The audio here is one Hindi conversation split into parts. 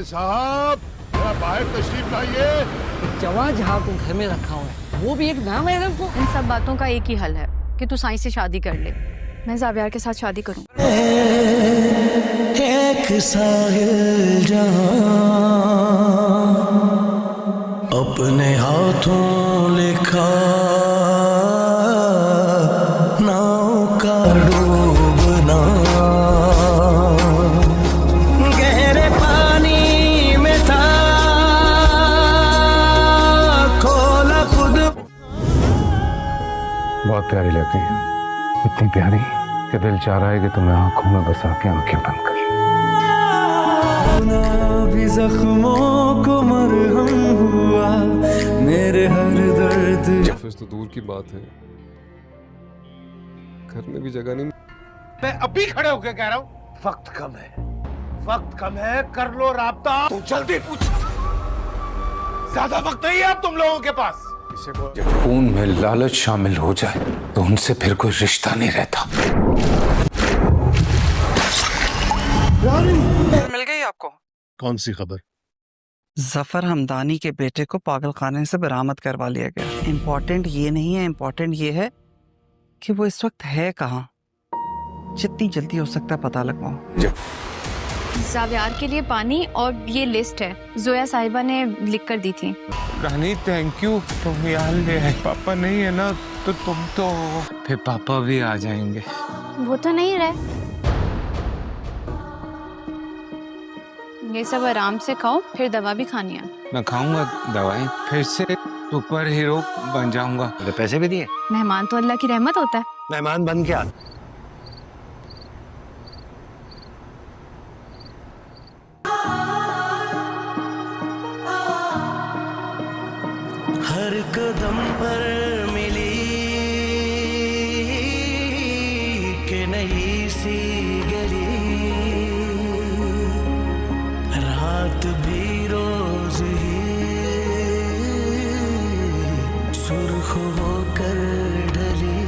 साहब जरा बाहर तशरीफ लाइए। जवान जहाँ को घर में रखा हुआ है वो भी एक नाम है ना। इन सब बातों का एक ही हल है कि तू साईं से शादी कर ले। मैं ज़ावियार के साथ शादी करूँ। एक साहिल जहां अपने हाथों लिखा नाव का डूबना, गहरे पानी में था खोला खुद। बहुत प्यारी लगती है, इतनी प्यारी कि दिल चाह रहा है कि तुम्हें आंखों में बसा के आंखें बंद कर भी जख्मों को मरहम हुआ मेरे हर दर्द। ऑफिस तो दूर की बात है, घर में भी जगह नहीं। मैं अभी खड़े होकर कह रहा हूँ वक्त कम है, वक्त कम है, कर लो राब्ता। तू जल्दी पूछ, ज्यादा वक्त नहीं है अब तुम लोगों के पास। जब खून में लालच शामिल हो जाए तो उनसे फिर कोई रिश्ता नहीं रहता। मिल गई आपको? कौन सी खबर? जफर हमदानी के बेटे को पागल खाने से बरामद करवा लिया गया। इम्पोर्टेंट ये नहीं है, इम्पोर्टेंट ये है कि वो इस वक्त है कहाँ। जितनी जल्दी हो सकता है पता लगवाओ। ज़ावियार के लिए पानी और ये लिस्ट है, जोया साहिबा ने लिख कर दी थी। रानी थैंक यू, तुम यार ले आए। पापा नहीं है ना तो तुम तो फिर पापा भी आ जाएंगे। वो तो नहीं रहे। ये सब आराम से खाओ, फिर दवा भी खानी है। मैं खाऊंगा दवाई, फिर से सुपर हीरो बन जाऊंगा। तो पैसे भी दिए? मेहमान तो अल्लाह की रहमत होता है। मेहमान बन क्या? हर कदम पर मिली के नई सी गली, रात भी रोज ही सुर्ख होकर ढली,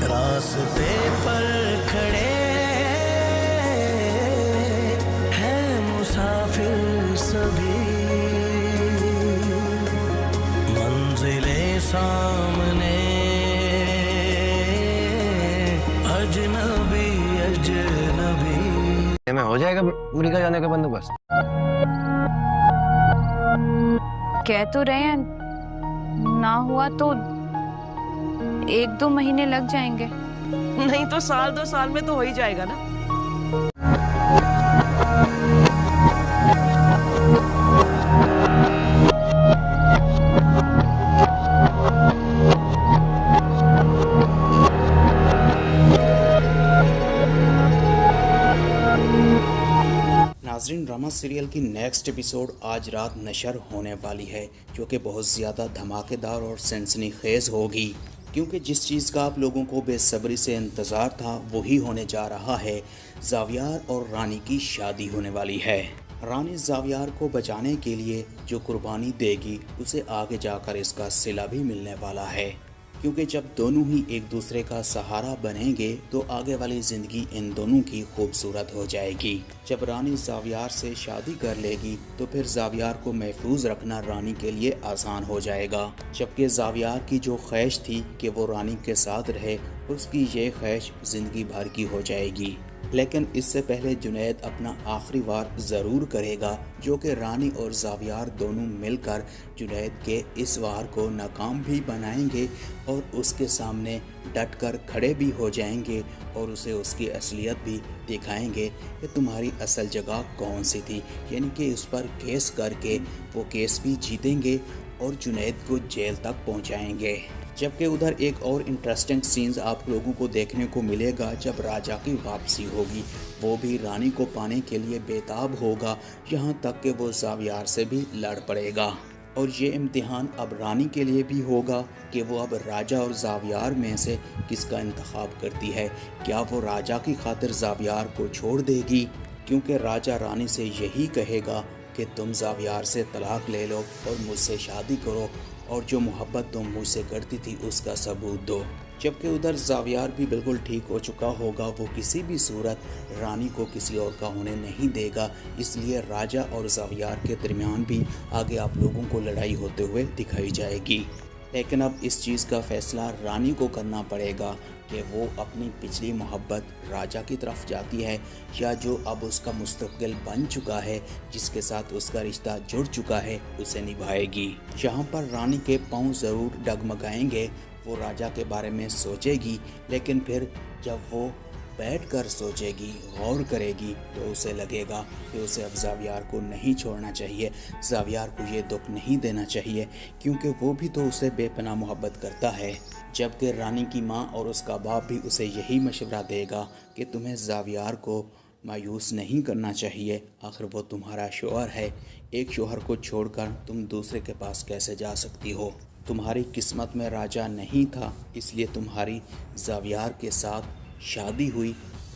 रास्ते पर खड़े हैं मुसाफिर सभी, मंजिलें सामने अजनबी अजनबी। में हो जाएगा अमेरिका जाने का बंदोबस्त? कह तो रहे हैं, ना हुआ तो 1-2 महीने लग जाएंगे। नहीं तो 1-2 साल में तो हो ही जाएगा ना। नाज़रीन, ड्रामा सीरियल की नेक्स्ट एपिसोड आज रात नशर होने वाली है, जो कि बहुत ज़्यादा धमाकेदार और सनसनीखेज़ होगी, क्योंकि जिस चीज़ का आप लोगों को बेसब्री से इंतज़ार था वही होने जा रहा है। ज़ावियार और रानी की शादी होने वाली है। रानी ज़ावियार को बचाने के लिए जो कुर्बानी देगी उसे आगे जाकर इसका सिला भी मिलने वाला है, क्योंकि जब दोनों ही एक दूसरे का सहारा बनेंगे तो आगे वाली ज़िंदगी इन दोनों की खूबसूरत हो जाएगी। जब रानी ज़ावियार से शादी कर लेगी तो फिर ज़ावियार को महफूज रखना रानी के लिए आसान हो जाएगा, जबकि ज़ावियार की जो ख्वाहिश थी कि वो रानी के साथ रहे, उसकी ये ख्वाहिश ज़िंदगी भर की हो जाएगी। लेकिन इससे पहले जुनैद अपना आखिरी वार ज़रूर करेगा, जो कि रानी और ज़ावियार दोनों मिलकर जुनैद के इस वार को नाकाम भी बनाएंगे और उसके सामने डट कर खड़े भी हो जाएंगे और उसे उसकी असलियत भी दिखाएंगे कि तुम्हारी असल जगह कौन सी थी, यानी कि उस पर केस करके वो केस भी जीतेंगे और जुनैद को जेल तक पहुंचाएंगे। जबकि उधर एक और इंटरेस्टिंग सीन्स आप लोगों को देखने को मिलेगा जब राजा की वापसी होगी। वो भी रानी को पाने के लिए बेताब होगा, यहाँ तक कि वो ज़ावियार से भी लड़ पड़ेगा। और ये इम्तिहान अब रानी के लिए भी होगा कि वो अब राजा और ज़ावियार में से किसका इंतखाब करती है। क्या वो राजा की खातिर ज़ावियार को छोड़ देगी, क्योंकि राजा रानी से यही कहेगा कि तुम ज़ावियार से तलाक ले लो और मुझसे शादी करो और जो मोहब्बत तुम मुझसे करती थी उसका सबूत दो। जबकि उधर जावियार भी बिल्कुल ठीक हो चुका होगा। वो किसी भी सूरत रानी को किसी और का होने नहीं देगा, इसलिए राजा और जावियार के दरमियान भी आगे आप लोगों को लड़ाई होते हुए दिखाई जाएगी। लेकिन अब इस चीज़ का फैसला रानी को करना पड़ेगा कि वो अपनी पिछली मोहब्बत राजा की तरफ जाती है या जो अब उसका मुस्तकिल बन चुका है, जिसके साथ उसका रिश्ता जुड़ चुका है, उसे निभाएगी। यहाँ पर रानी के पाँव ज़रूर डगमगाएंगे। वो राजा के बारे में सोचेगी, लेकिन फिर जब वो बैठकर सोचेगी, गौर करेगी, तो उसे लगेगा कि उसे अब जावियार को नहीं छोड़ना चाहिए, जावियार को ये दुख नहीं देना चाहिए, क्योंकि वो भी तो उसे बेपनाह मोहब्बत करता है। जबकि रानी की माँ और उसका बाप भी उसे यही मशवरा देगा कि तुम्हें जावियार को मायूस नहीं करना चाहिए, आखिर वो तुम्हारा शौहर है। एक शौहर को छोड़कर तुम दूसरे के पास कैसे जा सकती हो? तुम्हारी किस्मत में राजा नहीं था, इसलिए तुम्हारी जावियार के साथ शादी हुई।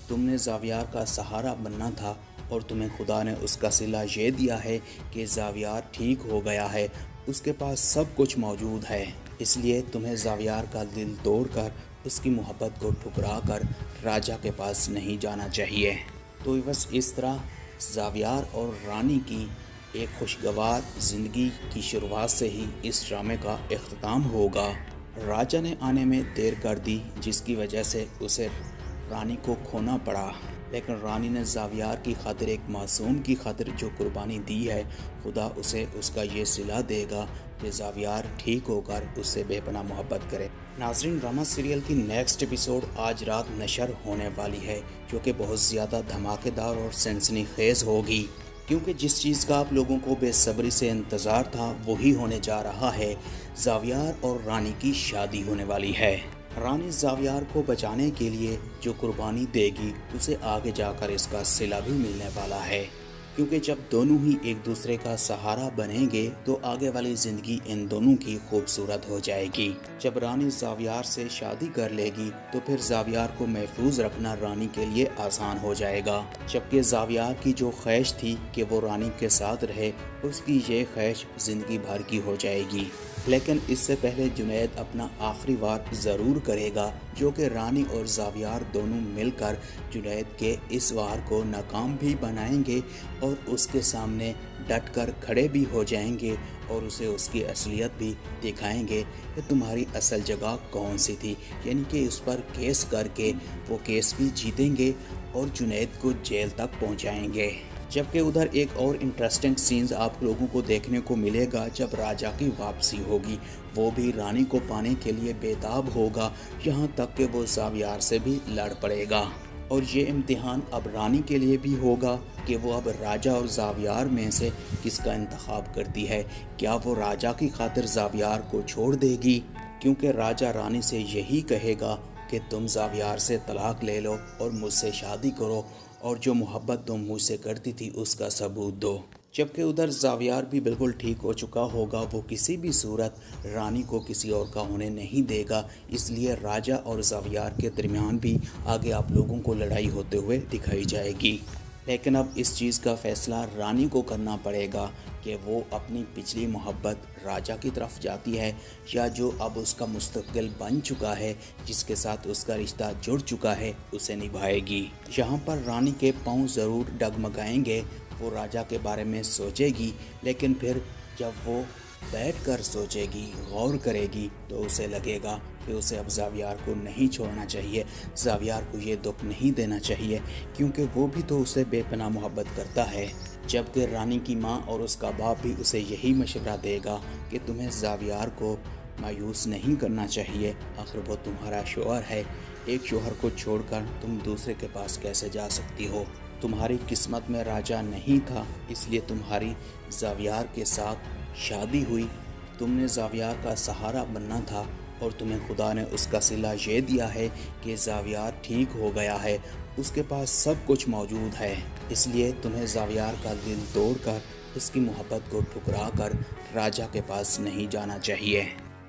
तुमने जावियार का सहारा बनना था और तुम्हें खुदा ने उसका सिला ये दिया है कि जावियार ठीक हो गया है, उसके पास सब कुछ मौजूद है, इसलिए तुम्हें जावियार का दिल तोड़कर उसकी मोहब्बत को ठुकरा कर राजा के पास नहीं जाना चाहिए। तो बस इस तरह जावियार और रानी की एक खुशगवार ज़िंदगी की शुरुआत से ही इस ड्रामे का इख्तिताम होगा। राजा ने आने में देर कर दी, जिसकी वजह से उसे रानी को खोना पड़ा, लेकिन रानी ने जावियार की खातिर, एक मासूम की खातिर जो कुर्बानी दी है, खुदा उसे उसका ये सिला देगा कि जावियार ठीक होकर उससे बेपनाह मोहब्बत करे। नाज़रीन, ड्रामा सीरियल की नेक्स्ट एपिसोड आज रात नशर होने वाली है, जो कि बहुत ज़्यादा धमाकेदार और सनसनीखेज़ होगी, क्योंकि जिस चीज़ का आप लोगों को बेसब्री से इंतज़ार था वही होने जा रहा है। जावियार और रानी की शादी होने वाली है। रानी जावियार को बचाने के लिए जो कुर्बानी देगी, उसे आगे जाकर इसका सिला भी मिलने वाला है, क्योंकि जब दोनों ही एक दूसरे का सहारा बनेंगे तो आगे वाली ज़िंदगी इन दोनों की खूबसूरत हो जाएगी। जब रानी जावियार से शादी कर लेगी तो फिर जावियार को महफूज रखना रानी के लिए आसान हो जाएगा, जबकि जावियार की जो ख्वाहिश थी कि वो रानी के साथ रहे, उसकी ये ख्वाहिश ज़िंदगी भर की हो जाएगी। लेकिन इससे पहले जुनैद अपना आखिरी वार ज़रूर करेगा, जो कि रानी और जावियार दोनों मिलकर जुनैद के इस वार को नाकाम भी बनाएंगे और उसके सामने डटकर खड़े भी हो जाएंगे और उसे उसकी असलियत भी दिखाएंगे कि तुम्हारी असल जगह कौन सी थी, यानी कि उस पर केस करके वो केस भी जीतेंगे और जुनैद को जेल तक पहुंचाएंगे। जबकि उधर एक और इंटरेस्टिंग सीन्स आप लोगों को देखने को मिलेगा जब राजा की वापसी होगी। वो भी रानी को पाने के लिए बेताब होगा, यहाँ तक कि वो जावियार से भी लड़ पड़ेगा। और ये इम्तिहान अब रानी के लिए भी होगा कि वो अब राजा और जावियार में से किसका इंतखाब करती है। क्या वो राजा की खातिर जावियार को छोड़ देगी, क्योंकि राजा रानी से यही कहेगा कि तुम जावियार से तलाक ले लो और मुझसे शादी करो और जो मोहब्बत तुम मुझसे करती थी उसका सबूत दो। जबकि उधर जावियार भी बिल्कुल ठीक हो चुका होगा। वो किसी भी सूरत रानी को किसी और का होने नहीं देगा, इसलिए राजा और जावियार के दरमियान भी आगे आप लोगों को लड़ाई होते हुए दिखाई जाएगी। लेकिन अब इस चीज़ का फैसला रानी को करना पड़ेगा कि वो अपनी पिछली मोहब्बत राजा की तरफ जाती है या जो अब उसका मुस्तकिल बन चुका है, जिसके साथ उसका रिश्ता जुड़ चुका है, उसे निभाएगी। यहाँ पर रानी के पाँव ज़रूर डगमगाएंगे। वो राजा के बारे में सोचेगी, लेकिन फिर जब वो बैठकर सोचेगी, गौर करेगी, तो उसे लगेगा कि उसे अब जावियार को नहीं छोड़ना चाहिए, जावियार को ये दुख नहीं देना चाहिए, क्योंकि वो भी तो उसे बेपनाह मोहब्बत करता है। जबकि रानी की माँ और उसका बाप भी उसे यही मशवरा देगा कि तुम्हें जावियार को मायूस नहीं करना चाहिए, आखिर वो तुम्हारा शौहर है। एक शौहर को छोड़कर तुम दूसरे के पास कैसे जा सकती हो? तुम्हारी किस्मत में राजा नहीं था, इसलिए तुम्हारी जावियार के साथ शादी हुई। तुमने जावियार का सहारा बनना था और तुम्हें खुदा ने उसका सिला ये दिया है कि जावियार ठीक हो गया है, उसके पास सब कुछ मौजूद है, इसलिए तुम्हें जावियार का दिल तोड़कर उसकी मोहब्बत को ठुकरा कर राजा के पास नहीं जाना चाहिए।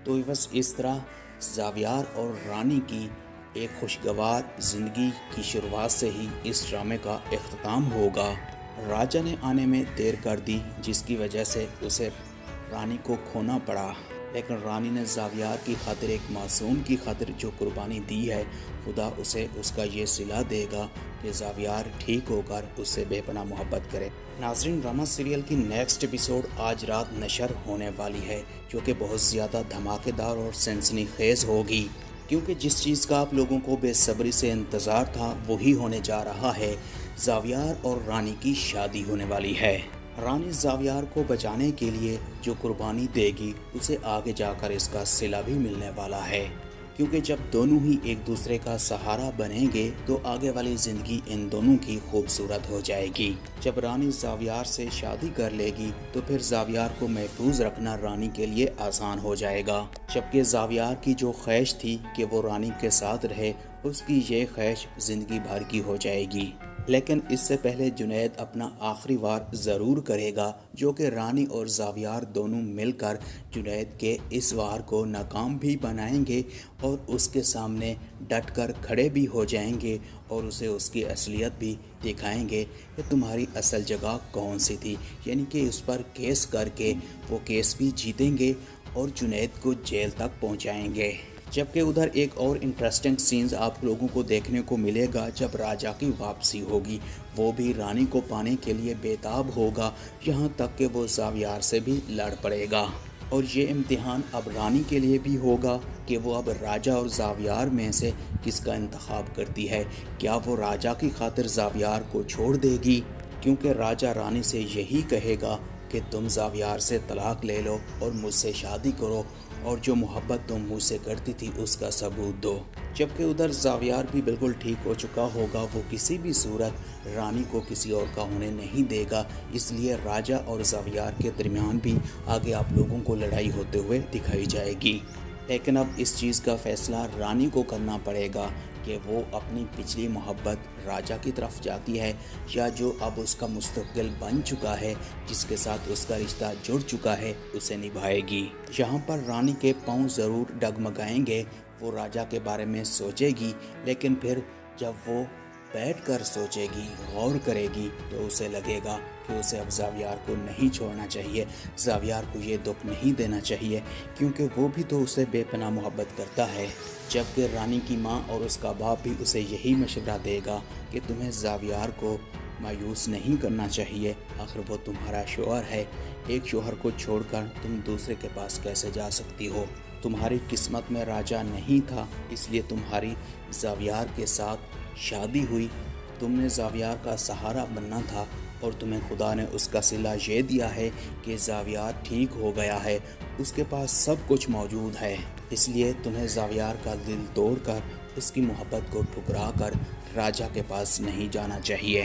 तो बस इस तरह जावियार और रानी की एक खुशगवार ज़िंदगी की शुरुआत से ही इस ड्रामे का इख्तिताम होगा। राजा ने आने में देर कर दी, जिसकी वजह से उसे रानी को खोना पड़ा, लेकिन रानी ने जावियार की खातिर एक मासूम की खातिर जो कुर्बानी दी है, खुदा उसे उसका ये सिला देगा कि जावियार ठीक होकर उससे बेपनाह मोहब्बत करे। नाज़रीन, ड्रामा सीरियल की नेक्स्ट एपिसोड आज रात नशर होने वाली है, जो कि बहुत ज़्यादा धमाकेदार और सनसनीखेज़ होगी, क्योंकि जिस चीज़ का आप लोगों को बेसब्री से इंतज़ार था वही होने जा रहा है। जावियार और रानी की शादी होने वाली है। रानी जावियार को बचाने के लिए जो कुर्बानी देगी उसे आगे जाकर इसका सिला भी मिलने वाला है, क्योंकि जब दोनों ही एक दूसरे का सहारा बनेंगे तो आगे वाली ज़िंदगी इन दोनों की खूबसूरत हो जाएगी। जब रानी जावियार से शादी कर लेगी तो फिर जावियार को महफूज रखना रानी के लिए आसान हो जाएगा, जबकि जावियार की जो ख्वाहिश थी कि वो रानी के साथ रहे, उसकी ये ख्वाहिश ज़िंदगी भर की हो जाएगी। लेकिन इससे पहले जुनैद अपना आखिरी वार ज़रूर करेगा, जो कि रानी और जावियार दोनों मिलकर जुनैद के इस वार को नाकाम भी बनाएंगे और उसके सामने डटकर खड़े भी हो जाएंगे और उसे उसकी असलियत भी दिखाएंगे कि तुम्हारी असल जगह कौन सी थी, यानी कि उस पर केस करके वो केस भी जीतेंगे और जुनैद को जेल तक पहुंचाएंगे। जबकि उधर एक और इंटरेस्टिंग सीन्स आप लोगों को देखने को मिलेगा जब राजा की वापसी होगी। वो भी रानी को पाने के लिए बेताब होगा, यहाँ तक कि वो जावियार से भी लड़ पड़ेगा। और ये इम्तिहान अब रानी के लिए भी होगा कि वो अब राजा और जावियार में से किसका इंतखाब करती है। क्या वो राजा की खातिर जावियार को छोड़ देगी, क्योंकि राजा रानी से यही कहेगा कि तुम जावियार से तलाक ले लो और मुझसे शादी करो और जो मोहब्बत तुम मुझसे करती थी उसका सबूत दो। जबकि उधर जावियार भी बिल्कुल ठीक हो चुका होगा, वो किसी भी सूरत रानी को किसी और का होने नहीं देगा। इसलिए राजा और जावियार के दरमियान भी आगे आप लोगों को लड़ाई होते हुए दिखाई जाएगी। लेकिन अब इस चीज़ का फैसला रानी को करना पड़ेगा कि वो अपनी पिछली मोहब्बत राजा की तरफ जाती है या जो अब उसका मुस्तक़बिल बन चुका है, जिसके साथ उसका रिश्ता जुड़ चुका है, उसे निभाएगी। यहाँ पर रानी के पाँव ज़रूर डगमगाएंगे, वो राजा के बारे में सोचेगी, लेकिन फिर जब वो बैठकर सोचेगी, गौर करेगी, तो उसे लगेगा कि उसे अब जावियार को नहीं छोड़ना चाहिए, जावियार को ये दुख नहीं देना चाहिए, क्योंकि वो भी तो उसे बेपनाह मोहब्बत करता है। जबकि रानी की माँ और उसका बाप भी उसे यही मशवरा देगा कि तुम्हें जावियार को मायूस नहीं करना चाहिए, आखिर वो तुम्हारा शौहर है, एक शौहर को छोड़कर तुम दूसरे के पास कैसे जा सकती हो। तुम्हारी किस्मत में राजा नहीं था, इसलिए तुम्हारी जावियार के साथ शादी हुई, तुमने जावियार का सहारा बनना था और तुम्हें खुदा ने उसका सिला ये दिया है कि जावियार ठीक हो गया है, उसके पास सब कुछ मौजूद है, इसलिए तुम्हें जावियार का दिल तोड़कर उसकी मोहब्बत को ठुकरा कर राजा के पास नहीं जाना चाहिए।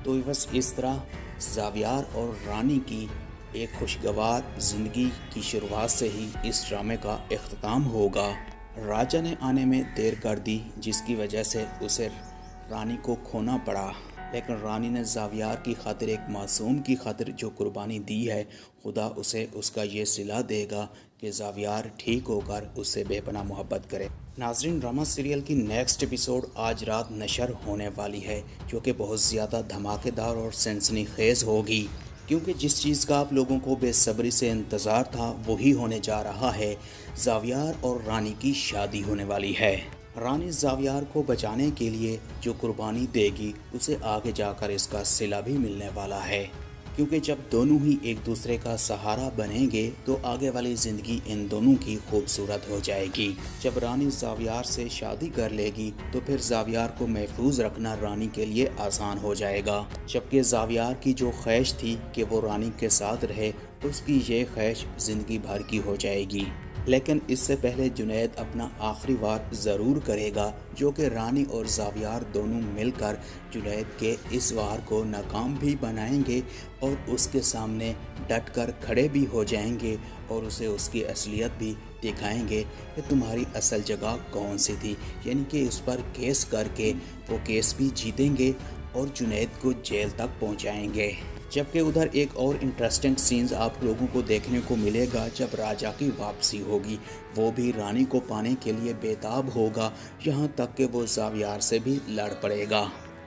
तो बस इस तरह जावियार और रानी की एक खुशगवार ज़िंदगी की शुरुआत से ही इस ड्रामे का इख्तिताम होगा। राजा ने आने में देर कर दी, जिसकी वजह से उसे रानी को खोना पड़ा, लेकिन रानी ने जावियार की खातिर एक मासूम की खातिर जो कुर्बानी दी है, खुदा उसे उसका ये सिला देगा कि जावियार ठीक होकर उससे बेपनाह मोहब्बत करे। नाज़रीन, ड्रामा सीरियल की नेक्स्ट एपिसोड आज रात नशर होने वाली है, जो कि बहुत ज़्यादा धमाकेदार और सनसनीखेज़ होगी, क्योंकि जिस चीज़ का आप लोगों को बेसब्री से इंतज़ार था वही होने जा रहा है। जावियार और रानी की शादी होने वाली है। रानी जावियार को बचाने के लिए जो कुर्बानी देगी उसे आगे जाकर इसका सिला भी मिलने वाला है, क्योंकि जब दोनों ही एक दूसरे का सहारा बनेंगे तो आगे वाली ज़िंदगी इन दोनों की खूबसूरत हो जाएगी। जब रानी जावियार से शादी कर लेगी तो फिर जावियार को महफूज रखना रानी के लिए आसान हो जाएगा, जबकि जावियार की जो ख्वाहिश थी कि वो रानी के साथ रहे, उसकी ये ख्वाहिश ज़िंदगी भर की हो जाएगी। लेकिन इससे पहले जुनैद अपना आखिरी वार ज़रूर करेगा, जो कि रानी और जावियार दोनों मिलकर जुनैद के इस वार को नाकाम भी बनाएंगे और उसके सामने डटकर खड़े भी हो जाएंगे और उसे उसकी असलियत भी दिखाएंगे कि तुम्हारी असल जगह कौन सी थी, यानी कि उस पर केस करके वो केस भी जीतेंगे और जुनैद को जेल तक पहुंचाएंगे। जबकि उधर एक और इंटरेस्टिंग सीन्स आप लोगों को देखने को मिलेगा जब राजा की वापसी होगी। वो भी रानी को पाने के लिए बेताब होगा, यहाँ तक कि वो जावियार से भी लड़ पड़ेगा।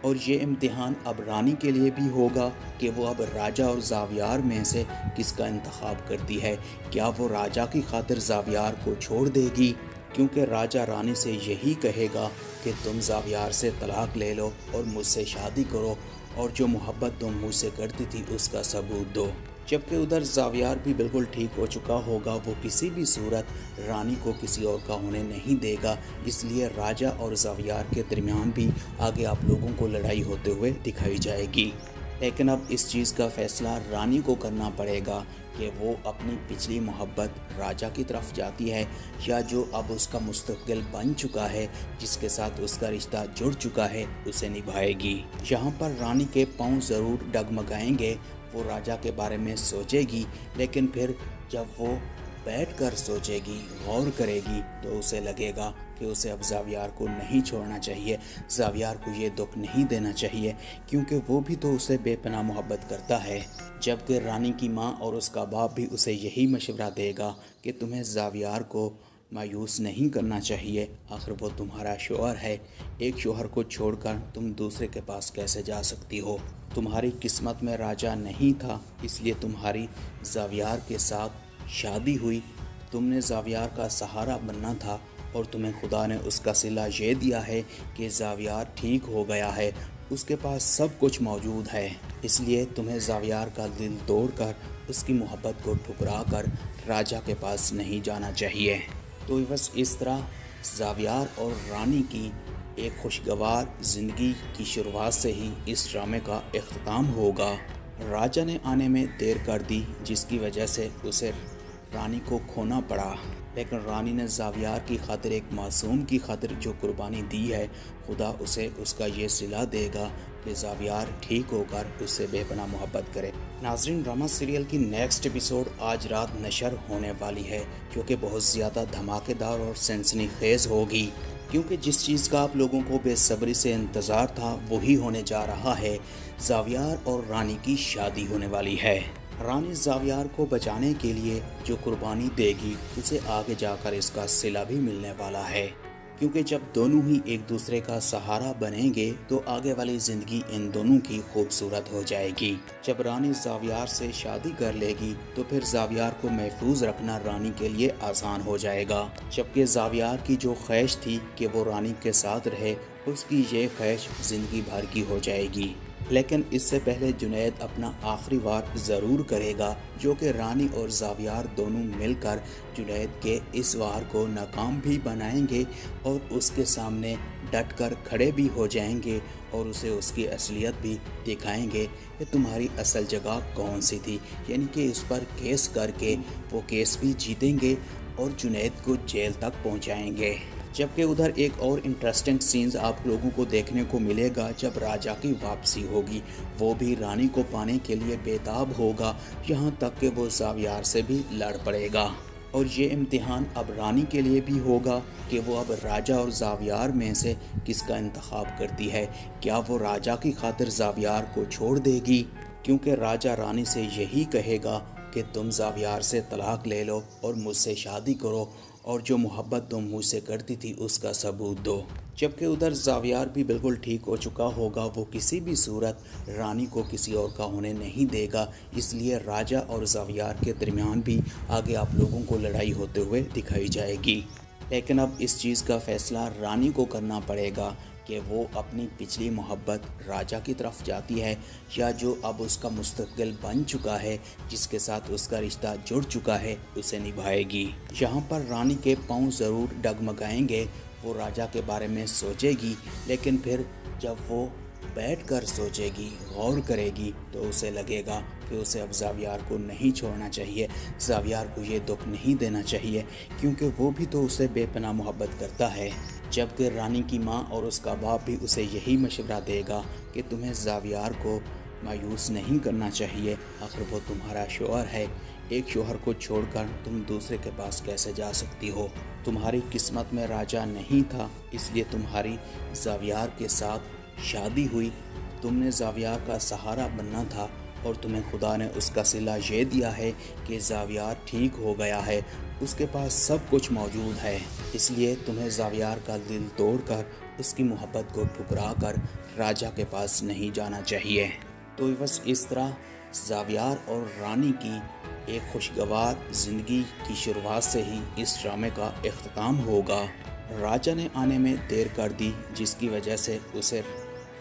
और ये इम्तिहान अब रानी के लिए भी होगा कि वो अब राजा और ज़ावियार में से किसका इंतखाब करती है। क्या वो राजा की खातिर ज़ावियार को छोड़ देगी, क्योंकि राजा रानी से यही कहेगा कि तुम ज़ावियार से तलाक ले लो और मुझसे शादी करो और जो मोहब्बत तुम मुझसे करती थी उसका सबूत दो। जबकि उधर ज़ावियार भी बिल्कुल ठीक हो चुका होगा, वो किसी भी सूरत रानी को किसी और का होने नहीं देगा। इसलिए राजा और ज़ावियार के दरमियान भी आगे आप लोगों को लड़ाई होते हुए दिखाई जाएगी। लेकिन अब इस चीज़ का फ़ैसला रानी को करना पड़ेगा कि वो अपनी पिछली मोहब्बत राजा की तरफ जाती है या जो अब उसका मुस्तक़बिल बन चुका है, जिसके साथ उसका रिश्ता जुड़ चुका है, उसे निभाएगी। यहाँ पर रानी के पाँव ज़रूर डगमगाएंगे, वो राजा के बारे में सोचेगी, लेकिन फिर जब वो बैठकर सोचेगी, गौर करेगी, तो उसे लगेगा कि उसे अब ज़ावियार को नहीं छोड़ना चाहिए, ज़ावियार को ये दुख नहीं देना चाहिए, क्योंकि वो भी तो उसे बेपनाह मोहब्बत करता है। जबकि रानी की माँ और उसका बाप भी उसे यही मशवरा देगा कि तुम्हें ज़ावियार को मायूस नहीं करना चाहिए, आखिर वो तुम्हारा शौहर है, एक शौहर को छोड़कर तुम दूसरे के पास कैसे जा सकती हो। तुम्हारी किस्मत में राजा नहीं था, इसलिए तुम्हारी ज़ावियार के साथ शादी हुई। तुमने ज़ावियार का सहारा बनना था और तुम्हें खुदा ने उसका सिला ये दिया है कि ज़ावियार ठीक हो गया है, उसके पास सब कुछ मौजूद है। इसलिए तुम्हें ज़ावियार का दिल तोड़कर उसकी मोहब्बत को ठुकरा कर राजा के पास नहीं जाना चाहिए। तो बस इस तरह ज़ावियार और रानी की एक खुशगवार ज़िंदगी की शुरुआत से ही इस ड्रामे का इख्तिताम होगा। राजा ने आने में देर कर दी, जिसकी वजह से उसे रानी को खोना पड़ा, लेकिन रानी ने ज़ावियार की खातिर, एक मासूम की खातिर जो कुर्बानी दी है, खुदा उसे उसका ये सिला देगा कि ज़ावियार ठीक होकर उससे बेपनाह मोहब्बत करे। नाज़रीन, ड्रामा सीरियल की नेक्स्ट एपिसोड आज रात नशर होने वाली है, जो कि बहुत ज़्यादा धमाकेदार और सनसनीखेज़ होगी, क्योंकि जिस चीज़ का आप लोगों को बेसब्री से इंतज़ार था वही होने जा रहा है। ज़ावियार और रानी की शादी होने वाली है। रानी ज़ावियार को बचाने के लिए जो कुर्बानी देगी, उसे आगे जाकर इसका सिला भी मिलने वाला है, क्योंकि जब दोनों ही एक दूसरे का सहारा बनेंगे तो आगे वाली ज़िंदगी इन दोनों की खूबसूरत हो जाएगी। जब रानी ज़ावियार से शादी कर लेगी तो फिर ज़ावियार को महफूज रखना रानी के लिए आसान हो जाएगा। जबकि ज़ावियार की जो ख्वाहिश थी कि वो रानी के साथ रहे, उसकी ये ख्वाहिश ज़िंदगी भर की हो जाएगी। लेकिन इससे पहले जुनैद अपना आखिरी वार ज़रूर करेगा, जो कि रानी और ज़ावियार दोनों मिलकर जुनैद के इस वार को नाकाम भी बनाएंगे और उसके सामने डटकर खड़े भी हो जाएंगे और उसे उसकी असलियत भी दिखाएंगे कि तुम्हारी असल जगह कौन सी थी, यानी कि उस पर केस करके वो केस भी जीतेंगे और जुनैद को जेल तक पहुंचाएंगे। जबकि उधर एक और इंटरेस्टिंग सीन्स आप लोगों को देखने को मिलेगा जब राजा की वापसी होगी। वो भी रानी को पाने के लिए बेताब होगा, यहाँ तक कि वो ज़ावियार से भी लड़ पड़ेगा। और ये इम्तिहान अब रानी के लिए भी होगा कि वो अब राजा और ज़ावियार में से किसका इंतखाब करती है। क्या वो राजा की खातिर ज़ावियार को छोड़ देगी, क्योंकि राजा रानी से यही कहेगा कि तुम ज़ावियार से तलाक ले लो और मुझसे शादी करो और जो मोहब्बत तुम मुझसे करती थी उसका सबूत दो। जबकि उधर ज़ावियार भी बिल्कुल ठीक हो चुका होगा, वो किसी भी सूरत रानी को किसी और का होने नहीं देगा। इसलिए राजा और ज़ावियार के दरमियान भी आगे आप लोगों को लड़ाई होते हुए दिखाई जाएगी। लेकिन अब इस चीज़ का फ़ैसला रानी को करना पड़ेगा कि वो अपनी पिछली मोहब्बत राजा की तरफ जाती है या जो अब उसका मुस्तक़बिल बन चुका है, जिसके साथ उसका रिश्ता जुड़ चुका है, उसे निभाएगी। यहाँ पर रानी के पाँव ज़रूर डगमगाएंगे, वो राजा के बारे में सोचेगी, लेकिन फिर जब वो बैठकर सोचेगी, गौर करेगी, तो उसे लगेगा कि उसे अब ज़ावियार को नहीं छोड़ना चाहिए, ज़ावियार को ये दुख नहीं देना चाहिए, क्योंकि वो भी तो उसे बेपनाह मोहब्बत करता है। जबकि रानी की माँ और उसका बाप भी उसे यही मशवरा देगा कि तुम्हें ज़ावियार को मायूस नहीं करना चाहिए, आखिर वो तुम्हारा शौहर है, एक शौहर को छोड़कर तुम दूसरे के पास कैसे जा सकती हो। तुम्हारी किस्मत में राजा नहीं था, इसलिए तुम्हारी ज़ावियार के साथ शादी हुई। तुमने ज़ावियार का सहारा बनना था और तुम्हें खुदा ने उसका सिला ये दिया है कि ज़ावियार ठीक हो गया है, उसके पास सब कुछ मौजूद है। इसलिए तुम्हें ज़ावियार का दिल तोड़कर उसकी मोहब्बत को ठुकरा कर राजा के पास नहीं जाना चाहिए। तो बस इस तरह ज़ावियार और रानी की एक खुशगवार ज़िंदगी की शुरुआत से ही इस ड्रामे का इख्तिताम होगा। राजा ने आने में देर कर दी, जिसकी वजह से उसे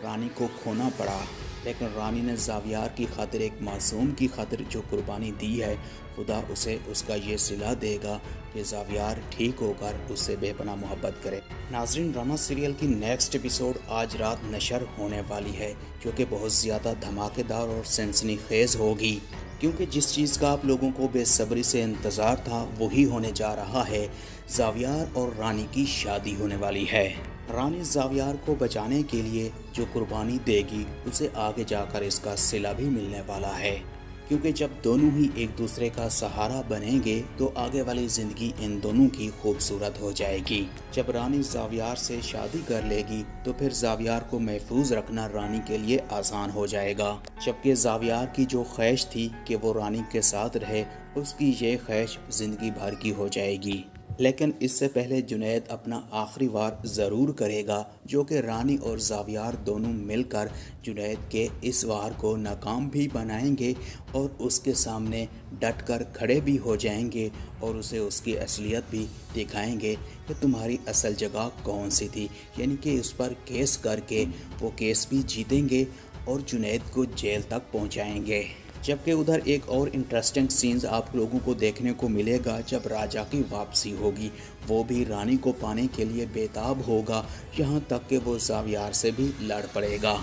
रानी को खोना पड़ा, लेकिन रानी ने ज़ावियार की खातिर, एक मासूम की खातिर जो कुर्बानी दी है, खुदा उसे उसका ये सिला देगा कि ज़ावियार ठीक होकर उससे बेपनाह मोहब्बत करे। नाज़रीन, ड्रामा सीरियल की नेक्स्ट एपिसोड आज रात नशर होने वाली है, जो कि बहुत ज़्यादा धमाकेदार और सनसनीखेज़ होगी, क्योंकि जिस चीज़ का आप लोगों को बेसब्री से इंतज़ार था वही होने जा रहा है। ज़ावियार और रानी की शादी होने वाली है। रानी ज़ावियार को बचाने के लिए जो कुर्बानी देगी, उसे आगे जाकर इसका सिला भी मिलने वाला है, क्योंकि जब दोनों ही एक दूसरे का सहारा बनेंगे तो आगे वाली ज़िंदगी इन दोनों की खूबसूरत हो जाएगी। जब रानी ज़ावियार से शादी कर लेगी तो फिर ज़ावियार को महफूज रखना रानी के लिए आसान हो जाएगा, जबकि ज़ावियार की जो ख्वाहिश थी कि वो रानी के साथ रहे, उसकी ये ख्वाहिश ज़िंदगी भर की हो जाएगी। लेकिन इससे पहले जुनैद अपना आखिरी वार ज़रूर करेगा, जो कि रानी और ज़ावियार दोनों मिलकर जुनैद के इस वार को नाकाम भी बनाएंगे और उसके सामने डटकर खड़े भी हो जाएंगे और उसे उसकी असलियत भी दिखाएंगे कि तुम्हारी असल जगह कौन सी थी, यानी कि उस पर केस करके वो केस भी जीतेंगे और जुनैद को जेल तक पहुंचाएंगे। जबकि उधर एक और इंटरेस्टिंग सीन्स आप लोगों को देखने को मिलेगा जब राजा की वापसी होगी। वो भी रानी को पाने के लिए बेताब होगा, यहाँ तक कि वो ज़ावियार से भी लड़ पड़ेगा।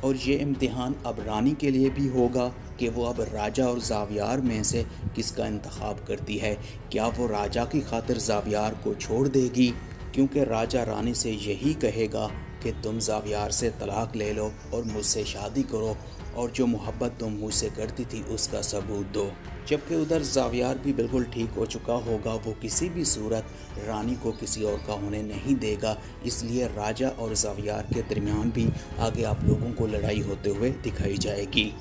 और ये इम्तिहान अब रानी के लिए भी होगा कि वो अब राजा और ज़ावियार में से किसका इंतखाब करती है। क्या वो राजा की खातिर ज़ावियार को छोड़ देगी, क्योंकि राजा रानी से यही कहेगा कि तुम ज़ावियार से तलाक ले लो और मुझसे शादी करो और जो मोहब्बत तुम मुझसे करती थी उसका सबूत दो। जबकि उधर ज़ावियार भी बिल्कुल ठीक हो चुका होगा, वो किसी भी सूरत रानी को किसी और का होने नहीं देगा। इसलिए राजा और ज़ावियार के दरमियान भी आगे आप लोगों को लड़ाई होते हुए दिखाई जाएगी।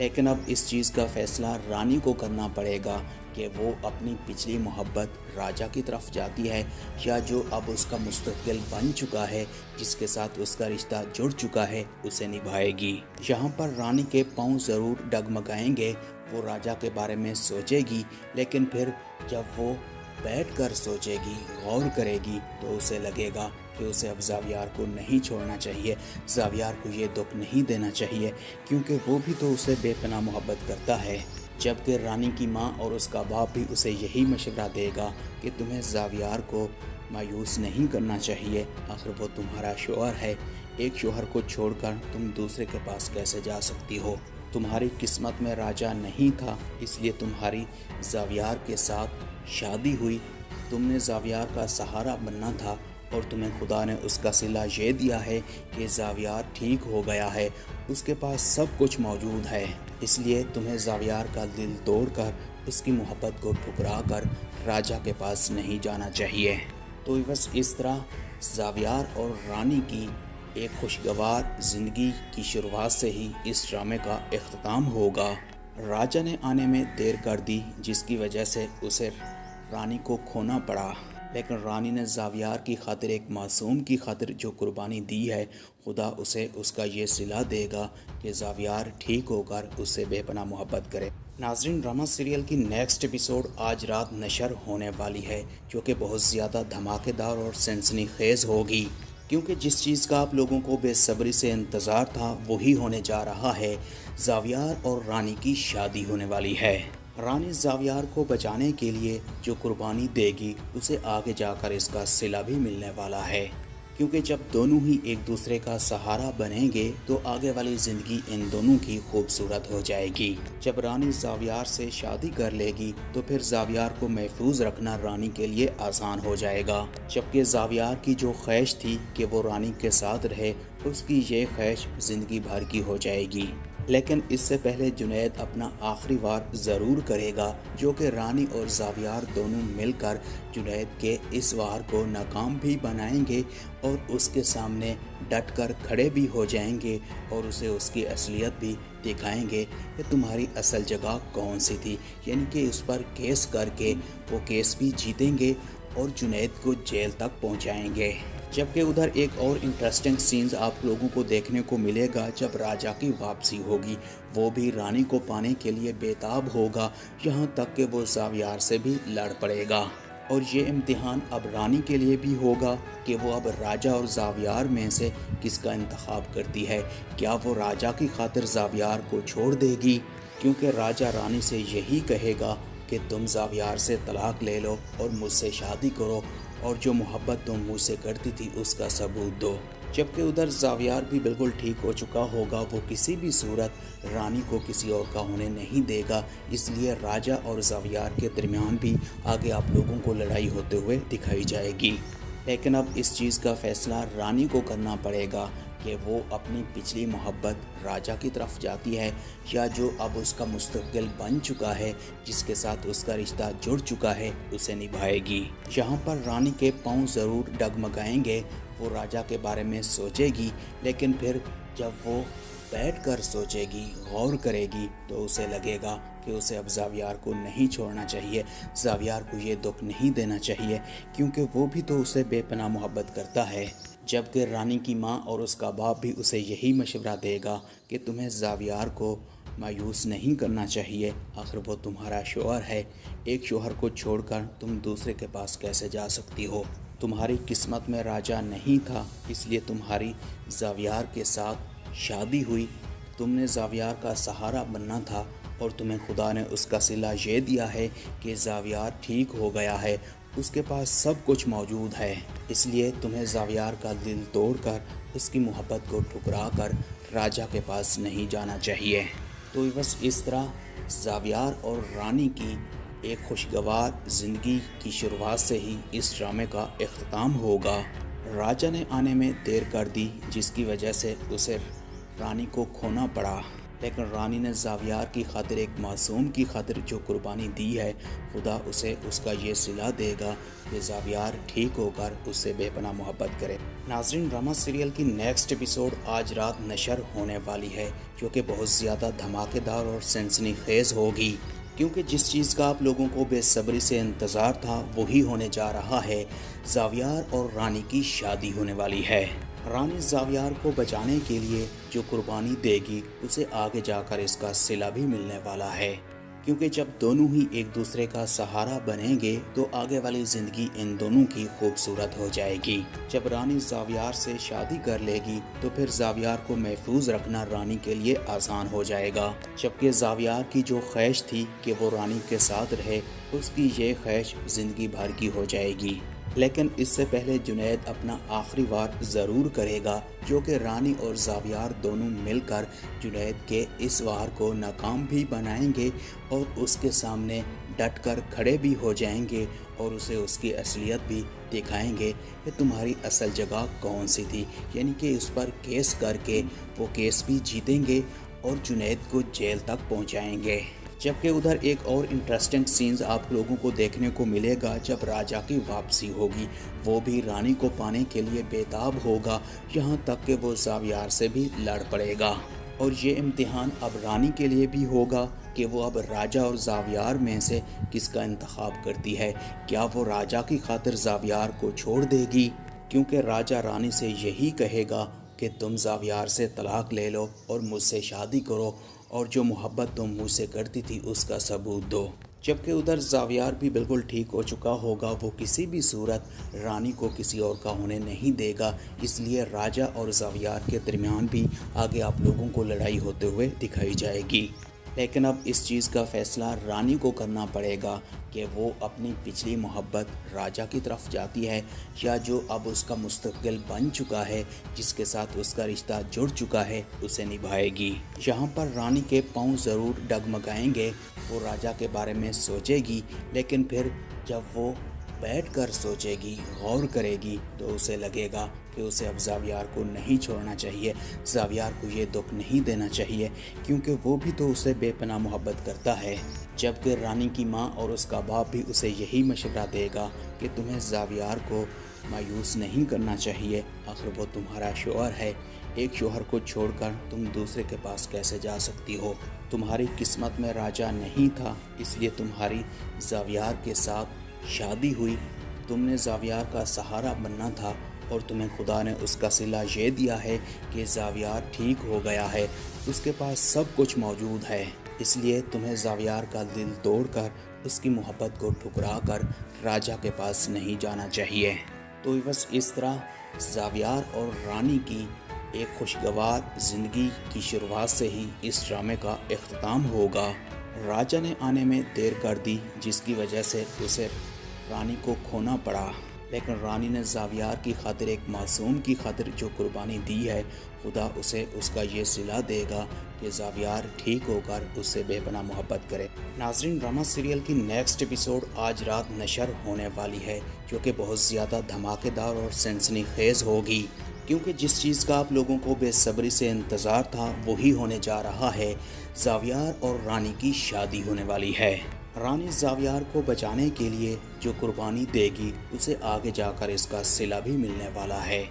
लेकिन अब इस चीज़ का फ़ैसला रानी को करना पड़ेगा कि वो अपनी पिछली मोहब्बत राजा की तरफ जाती है या जो अब उसका मुस्तक़बिल बन चुका है, जिसके साथ उसका रिश्ता जुड़ चुका है, उसे निभाएगी। यहाँ पर रानी के पाँव ज़रूर डगमगाएंगे, वो राजा के बारे में सोचेगी, लेकिन फिर जब वो बैठकर सोचेगी, गौर करेगी, तो उसे लगेगा कि उसे अब ज़ावियार को नहीं छोड़ना चाहिए, ज़ावियार को ये दुख नहीं देना चाहिए, क्योंकि वो भी तो उसे बेपनाह मोहब्बत करता है। जबकि रानी की माँ और उसका बाप भी उसे यही मशवरा देगा कि तुम्हें ज़ावियार को मायूस नहीं करना चाहिए, आखिर वो तुम्हारा शौहर है, एक शौहर को छोड़कर तुम दूसरे के पास कैसे जा सकती हो। तुम्हारी किस्मत में राजा नहीं था, इसलिए तुम्हारी ज़ावियार के साथ शादी हुई, तुमने ज़ावियार का सहारा बनना था और तुम्हें खुदा ने उसका सिला ये दिया है कि ज़ावियार ठीक हो गया है, उसके पास सब कुछ मौजूद है, इसलिए तुम्हें ज़ावियार का दिल तोड़कर उसकी मोहब्बत को ठुकरा कर राजा के पास नहीं जाना चाहिए। तो बस इस तरह ज़ावियार और रानी की एक खुशगवार ज़िंदगी की शुरुआत से ही इस ड्रामे का इख्तिताम होगा। राजा ने आने में देर कर दी, जिसकी वजह से उसे रानी को खोना पड़ा, लेकिन रानी ने ज़ावियार की खातिर, एक मासूम की खातिर जो कुर्बानी दी है, खुदा उसे उसका ये सिला देगा कि ज़ावियार ठीक होकर उससे बेपनाह मोहब्बत करे। नाज़रीन, ड्रामा सीरियल की नेक्स्ट एपिसोड आज रात नशर होने वाली है, जो कि बहुत ज़्यादा धमाकेदार और सनसनीखेज़ होगी, क्योंकि जिस चीज़ का आप लोगों को बेसब्री से इंतज़ार था वही होने जा रहा है। ज़ावियार और रानी की शादी होने वाली है। रानी ज़ावियार को बचाने के लिए जो कुर्बानी देगी, उसे आगे जाकर इसका सिला भी मिलने वाला है, क्योंकि जब दोनों ही एक दूसरे का सहारा बनेंगे तो आगे वाली ज़िंदगी इन दोनों की खूबसूरत हो जाएगी। जब रानी ज़ावियार से शादी कर लेगी तो फिर ज़ावियार को महफूज रखना रानी के लिए आसान हो जाएगा, जबकि ज़ावियार की जो ख्वाहिश थी कि वो रानी के साथ रहे, उसकी ये ख्वाहिश ज़िंदगी भर की हो जाएगी। लेकिन इससे पहले जुनैद अपना आखिरी वार ज़रूर करेगा, जो कि रानी और ज़ावियार दोनों मिलकर जुनैद के इस वार को नाकाम भी बनाएंगे और उसके सामने डटकर खड़े भी हो जाएंगे और उसे उसकी असलियत भी दिखाएंगे कि तुम्हारी असल जगह कौन सी थी, यानी कि उस पर केस करके वो केस भी जीतेंगे और जुनैद को जेल तक पहुंचाएंगे। जबकि उधर एक और इंटरेस्टिंग सीन्स आप लोगों को देखने को मिलेगा जब राजा की वापसी होगी। वो भी रानी को पाने के लिए बेताब होगा, यहाँ तक कि वो ज़ावियार से भी लड़ पड़ेगा। और ये इम्तिहान अब रानी के लिए भी होगा कि वो अब राजा और ज़ावियार में से किसका इंतखाब करती है। क्या वो राजा की खातिर ज़ावियार को छोड़ देगी, क्योंकि राजा रानी से यही कहेगा कि तुम ज़ावियार से तलाक ले लो और मुझसे शादी करो और जो मोहब्बत तुम मुझसे करती थी उसका सबूत दो। जबकि उधर ज़ावियार भी बिल्कुल ठीक हो चुका होगा, वो किसी भी सूरत रानी को किसी और का होने नहीं देगा। इसलिए राजा और ज़ावियार के दरमियान भी आगे आप लोगों को लड़ाई होते हुए दिखाई जाएगी। लेकिन अब इस चीज़ का फैसला रानी को करना पड़ेगा कि वो अपनी पिछली मोहब्बत राजा की तरफ जाती है या जो अब उसका मुस्तक़बिल बन चुका है, जिसके साथ उसका रिश्ता जुड़ चुका है, उसे निभाएगी। यहाँ पर रानी के पाँव ज़रूर डगमगाएंगे, वो राजा के बारे में सोचेगी, लेकिन फिर जब वो बैठकर सोचेगी, गौर करेगी, तो उसे लगेगा कि उसे अब ज़ावियार को नहीं छोड़ना चाहिए, ज़ावियार को ये दुख नहीं देना चाहिए, क्योंकि वो भी तो उसे बेपनाह मोहब्बत करता है। जबकि रानी की माँ और उसका बाप भी उसे यही मशवरा देगा कि तुम्हें ज़ावियार को मायूस नहीं करना चाहिए, आखिर वो तुम्हारा शौहर है, एक शौहर को छोड़कर तुम दूसरे के पास कैसे जा सकती हो। तुम्हारी किस्मत में राजा नहीं था, इसलिए तुम्हारी ज़ावियार के साथ शादी हुई। तुमने ज़ावियार का सहारा बनना था और तुम्हें खुदा ने उसका सिला ये दिया है कि ज़ावियार ठीक हो गया है, उसके पास सब कुछ मौजूद है। इसलिए तुम्हें ज़ावियार का दिल तोड़कर उसकी मोहब्बत को ठुकरा कर राजा के पास नहीं जाना चाहिए। तो बस इस तरह ज़ावियार और रानी की एक खुशगवार ज़िंदगी की शुरुआत से ही इस ड्रामे का इख्तिताम होगा। राजा ने आने में देर कर दी, जिसकी वजह से उसे रानी को खोना पड़ा, लेकिन रानी ने ज़ावियार की खातिर, एक मासूम की खातिर जो कुर्बानी दी है, खुदा उसे उसका ये सिला देगा कि ज़ावियार ठीक होकर उससे बेपनाह मोहब्बत करे। नाज़रीन, ड्रामा सीरियल की नेक्स्ट एपिसोड आज रात नशर होने वाली है, जो कि बहुत ज़्यादा धमाकेदार और सनसनीखेज़ होगी, क्योंकि जिस चीज़ का आप लोगों को बेसब्री से इंतज़ार था वही होने जा रहा है। ज़ावियार और रानी की शादी होने वाली है। रानी ज़ावियार को बचाने के लिए जो कुर्बानी देगी, उसे आगे जाकर इसका सिला भी मिलने वाला है, क्योंकि जब दोनों ही एक दूसरे का सहारा बनेंगे तो आगे वाली ज़िंदगी इन दोनों की खूबसूरत हो जाएगी। जब रानी ज़ावियार से शादी कर लेगी तो फिर ज़ावियार को महफूज रखना रानी के लिए आसान हो जाएगा। जबकि ज़ावियार की जो ख्वाहिश थी कि वो रानी के साथ रहे, उसकी ये ख्वाहिश ज़िंदगी भर की हो जाएगी। लेकिन इससे पहले जुनैद अपना आखिरी वार ज़रूर करेगा, जो कि रानी और ज़ावियार दोनों मिलकर जुनैद के इस वार को नाकाम भी बनाएंगे और उसके सामने डटकर खड़े भी हो जाएंगे और उसे उसकी असलियत भी दिखाएंगे कि तुम्हारी असल जगह कौन सी थी, यानी कि उस पर केस करके वो केस भी जीतेंगे और जुनैद को जेल तक पहुंचाएंगे। जबकि उधर एक और इंटरेस्टिंग सीन्स आप लोगों को देखने को मिलेगा जब राजा की वापसी होगी। वो भी रानी को पाने के लिए बेताब होगा, यहाँ तक कि वो ज़ावियार से भी लड़ पड़ेगा। और ये इम्तिहान अब रानी के लिए भी होगा कि वो अब राजा और ज़ावियार में से किसका इंतखाब करती है। क्या वो राजा की खातिर ज़ावियार को छोड़ देगी, क्योंकि राजा रानी से यही कहेगा कि तुम ज़ावियार से तलाक ले लो और मुझसे शादी करो और जो मोहब्बत तुम मुझसे करती थी उसका सबूत दो। जबकि उधर ज़ावियार भी बिल्कुल ठीक हो चुका होगा, वो किसी भी सूरत रानी को किसी और का होने नहीं देगा। इसलिए राजा और ज़ावियार के दरमियान भी आगे आप लोगों को लड़ाई होते हुए दिखाई जाएगी। लेकिन अब इस चीज़ का फैसला रानी को करना पड़ेगा कि वो अपनी पिछली मोहब्बत राजा की तरफ जाती है या जो अब उसका मुस्तक़बिल बन चुका है, जिसके साथ उसका रिश्ता जुड़ चुका है, उसे निभाएगी। यहाँ पर रानी के पाँव ज़रूर डगमगाएंगे, वो राजा के बारे में सोचेगी, लेकिन फिर जब वो बैठकर सोचेगी, गौर करेगी, तो उसे लगेगा कि उसे अब ज़ावियार को नहीं छोड़ना चाहिए, ज़ावियार को ये दुख नहीं देना चाहिए, क्योंकि वो भी तो उसे बेपनाह मोहब्बत करता है। जबकि रानी की माँ और उसका बाप भी उसे यही मशवरा देगा कि तुम्हें ज़ावियार को मायूस नहीं करना चाहिए, आखिर वो तुम्हारा शौहर है, एक शौहर को छोड़कर तुम दूसरे के पास कैसे जा सकती हो। तुम्हारी किस्मत में राजा नहीं था, इसलिए तुम्हारी ज़ावियार के साथ शादी हुई। तुमने ज़ावियार का सहारा बनना था और तुम्हें खुदा ने उसका सिला ये दिया है कि ज़ावियार ठीक हो गया है, उसके पास सब कुछ मौजूद है, इसलिए तुम्हें ज़ावियार का दिल तोड़कर उसकी मोहब्बत को ठुकरा कर राजा के पास नहीं जाना चाहिए। तो बस इस तरह ज़ावियार और रानी की एक खुशगवार ज़िंदगी की शुरुआत से ही इस ड्रामे का इख्तिताम होगा। राजा ने आने में देर कर दी, जिसकी वजह से उसे रानी को खोना पड़ा, लेकिन रानी ने ज़ावियार की खातिर, एक मासूम की खातिर जो कुर्बानी दी है, खुदा उसे उसका ये सिला देगा कि ज़ावियार ठीक होकर उससे बेपनाह मोहब्बत करे। नाज़रीन, ड्रामा सीरियल की नेक्स्ट एपिसोड आज रात नशर होने वाली है, जो कि बहुत ज़्यादा धमाकेदार और सनसनीखेज़ होगी, क्योंकि जिस चीज़ का आप लोगों को बेसब्री से इंतज़ार था वही होने जा रहा है। ज़ावियार और रानी की शादी होने वाली है। रानी ज़ावियार को बचाने के लिए जो कुर्बानी देगी उसे आगे जाकर इसका सिला भी मिलने वाला है,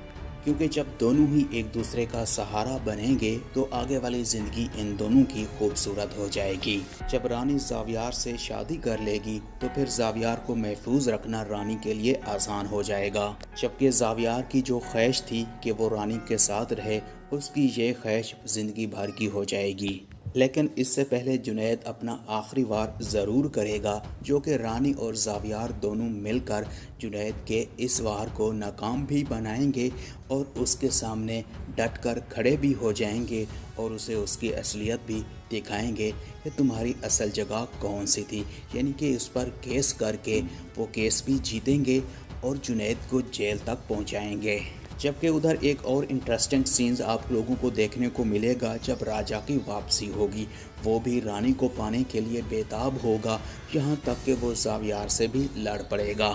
क्योंकि जब दोनों ही एक दूसरे का सहारा बनेंगे तो आगे वाली ज़िंदगी इन दोनों की खूबसूरत हो जाएगी। जब रानी ज़ावियार से शादी कर लेगी तो फिर ज़ावियार को महफूज रखना रानी के लिए आसान हो जाएगा, जबकि ज़ावियार की जो ख्वाहिश थी कि वो रानी के साथ रहे, उसकी ये ख्वाहिश ज़िंदगी भर की हो जाएगी। लेकिन इससे पहले जुनैद अपना आखिरी वार ज़रूर करेगा, जो कि रानी और ज़ावियार दोनों मिलकर जुनैद के इस वार को नाकाम भी बनाएंगे और उसके सामने डटकर खड़े भी हो जाएंगे और उसे उसकी असलियत भी दिखाएंगे कि तुम्हारी असल जगह कौन सी थी, यानी कि उस पर केस करके वो केस भी जीतेंगे और जुनैद को जेल तक पहुंचाएंगे। जबकि उधर एक और इंटरेस्टिंग सीन्स आप लोगों को देखने को मिलेगा जब राजा की वापसी होगी। वो भी रानी को पाने के लिए बेताब होगा, यहाँ तक कि वो ज़ावियार से भी लड़ पड़ेगा।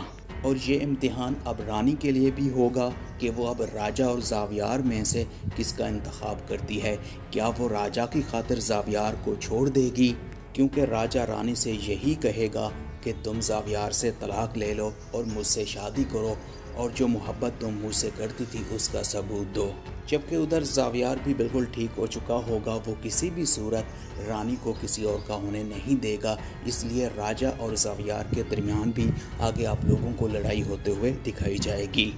और ये इम्तिहान अब रानी के लिए भी होगा कि वो अब राजा और ज़ावियार में से किसका इंतखाब करती है। क्या वो राजा की खातिर ज़ावियार को छोड़ देगी, क्योंकि राजा रानी से यही कहेगा कि तुम ज़ावियार से तलाक ले लो और मुझसे शादी करो और जो मोहब्बत तुम मुझसे करती थी उसका सबूत दो। जबकि उधर ज़ावियार भी बिल्कुल ठीक हो चुका होगा, वो किसी भी सूरत रानी को किसी और का होने नहीं देगा, इसलिए राजा और ज़ावियार के दरमियान भी आगे आप लोगों को लड़ाई होते हुए दिखाई जाएगी।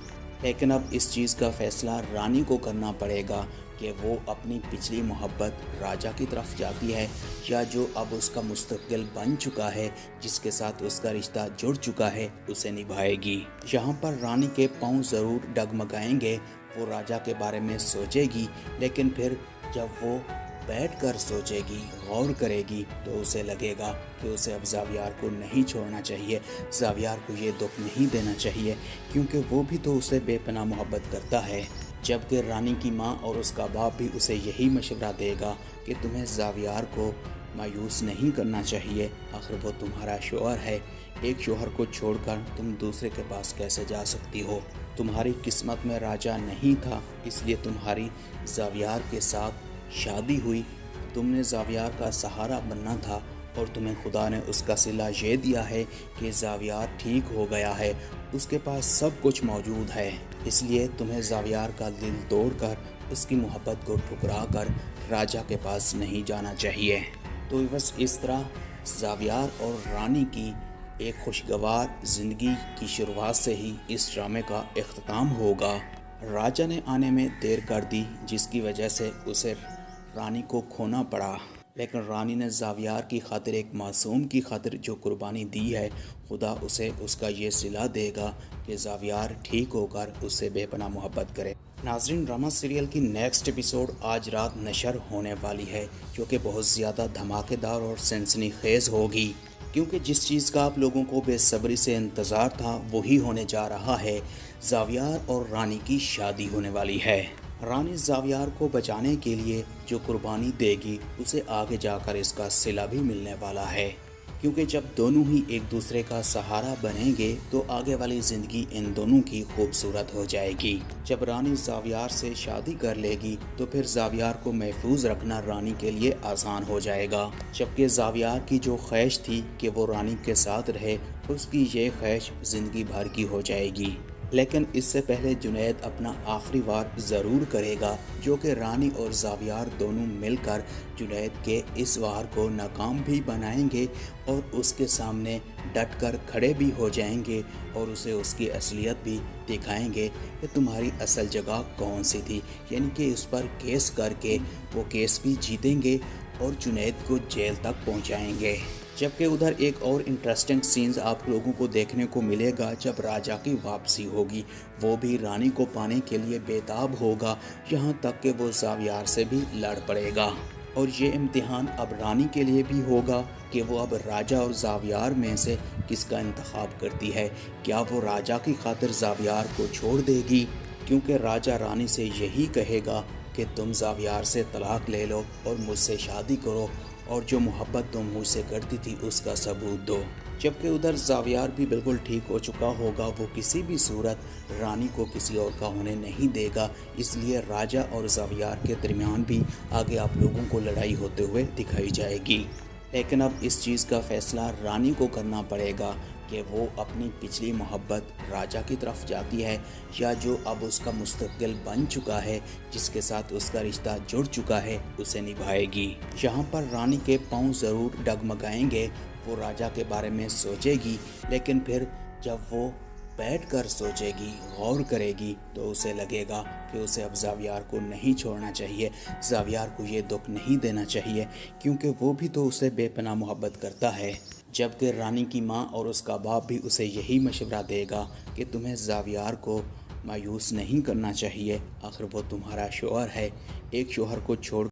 लेकिन अब इस चीज़ का फ़ैसला रानी को करना पड़ेगा कि वो अपनी पिछली मोहब्बत राजा की तरफ जाती है या जो अब उसका मुस्तक़बिल बन चुका है, जिसके साथ उसका रिश्ता जुड़ चुका है, उसे निभाएगी। यहाँ पर रानी के पाँव ज़रूर डगमगाएंगे, वो राजा के बारे में सोचेगी, लेकिन फिर जब वो बैठकर सोचेगी, गौर करेगी, तो उसे लगेगा कि उसे अब ज़ावियार को नहीं छोड़ना चाहिए, ज़ावियार को ये दुख नहीं देना चाहिए, क्योंकि वो भी तो उसे बेपनाह मोहब्बत करता है। जबकि रानी की माँ और उसका बाप भी उसे यही मशवरा देगा कि तुम्हें ज़ावियार को मायूस नहीं करना चाहिए, आखिर वो तुम्हारा शौहर है, एक शौहर को छोड़कर तुम दूसरे के पास कैसे जा सकती हो। तुम्हारी किस्मत में राजा नहीं था, इसलिए तुम्हारी ज़ावियार के साथ शादी हुई, तुमने ज़ावियार का सहारा बनना था और तुम्हें खुदा ने उसका सिला ये दिया है कि ज़ावियार ठीक हो गया है, उसके पास सब कुछ मौजूद है, इसलिए तुम्हें ज़ावियार का दिल तोड़कर उसकी मोहब्बत को ठुकरा कर राजा के पास नहीं जाना चाहिए। तो बस इस तरह ज़ावियार और रानी की एक खुशगवार ज़िंदगी की शुरुआत से ही इस ड्रामे का इख्तिताम होगा। राजा ने आने में देर कर दी, जिसकी वजह से उसे रानी को खोना पड़ा, लेकिन रानी ने ज़ावियार की खातिर, एक मासूम की खातिर जो कुर्बानी दी है, खुदा उसे उसका ये सिला देगा कि ज़ावियार ठीक होकर उससे बेपनाह मोहब्बत करे। नाज़रीन, ड्रामा सीरियल की नेक्स्ट एपिसोड आज रात नशर होने वाली है, जो कि बहुत ज़्यादा धमाकेदार और सनसनीखेज़ होगी, क्योंकि जिस चीज़ का आप लोगों को बेसब्री से इंतज़ार था वही होने जा रहा है। ज़ावियार और रानी की शादी होने वाली है। रानी ज़ावियार को बचाने के लिए जो कुर्बानी देगी उसे आगे जाकर इसका सिला भी मिलने वाला है, क्योंकि जब दोनों ही एक दूसरे का सहारा बनेंगे तो आगे वाली ज़िंदगी इन दोनों की खूबसूरत हो जाएगी। जब रानी ज़ावियार से शादी कर लेगी तो फिर ज़ावियार को महफूज रखना रानी के लिए आसान हो जाएगा, जबकि ज़ावियार की जो ख्वाहिश थी कि वो रानी के साथ रहे, उसकी ये ख्वाहिश ज़िंदगी भर की हो जाएगी। लेकिन इससे पहले जुनैद अपना आखिरी वार ज़रूर करेगा, जो कि रानी और ज़ावियार दोनों मिलकर जुनैद के इस वार को नाकाम भी बनाएंगे और उसके सामने डटकर खड़े भी हो जाएंगे और उसे उसकी असलियत भी दिखाएंगे कि तुम्हारी असल जगह कौन सी थी। यानी कि उस पर केस करके वो केस भी जीतेंगे और जुनैद को जेल तक पहुंचाएंगे। जबकि उधर एक और इंटरेस्टिंग सीन्स आप लोगों को देखने को मिलेगा जब राजा की वापसी होगी। वो भी रानी को पाने के लिए बेताब होगा, यहाँ तक कि वो ज़ावियार से भी लड़ पड़ेगा। और ये इम्तिहान अब रानी के लिए भी होगा कि वो अब राजा और ज़ावियार में से किसका इंतखाब करती है। क्या वो राजा की खातिर ज़ावियार को छोड़ देगी, क्योंकि राजा रानी से यही कहेगा कि तुम ज़ावियार से तलाक ले लो और मुझसे शादी करो और जो मोहब्बत तुम मुझसे करती थी उसका सबूत दो। जबकि उधर ज़ावियार भी बिल्कुल ठीक हो चुका होगा, वो किसी भी सूरत रानी को किसी और का होने नहीं देगा। इसलिए राजा और ज़ावियार के दरमियान भी आगे आप लोगों को लड़ाई होते हुए दिखाई जाएगी। लेकिन अब इस चीज़ का फ़ैसला रानी को करना पड़ेगा कि वो अपनी पिछली मोहब्बत राजा की तरफ जाती है या जो अब उसका मुस्तकिल बन चुका है, जिसके साथ उसका रिश्ता जुड़ चुका है, उसे निभाएगी। यहाँ पर रानी के पाँव ज़रूर डगमगाएंगे, वो राजा के बारे में सोचेगी, लेकिन फिर जब वो बैठकर सोचेगी, गौर करेगी, तो उसे लगेगा कि उसे अब ज़ावियार को नहीं छोड़ना चाहिए, ज़ावियार को ये दुख नहीं देना चाहिए, क्योंकि वो भी तो उसे बेपनाह मोहब्बत करता है। जबकि रानी की माँ और उसका बाप भी उसे यही मशवरा देगा कि तुम्हें ज़ावियार को मायूस नहीं करना चाहिए, आखिर वो तुम्हारा शौहर है। एक शौहर को छोड़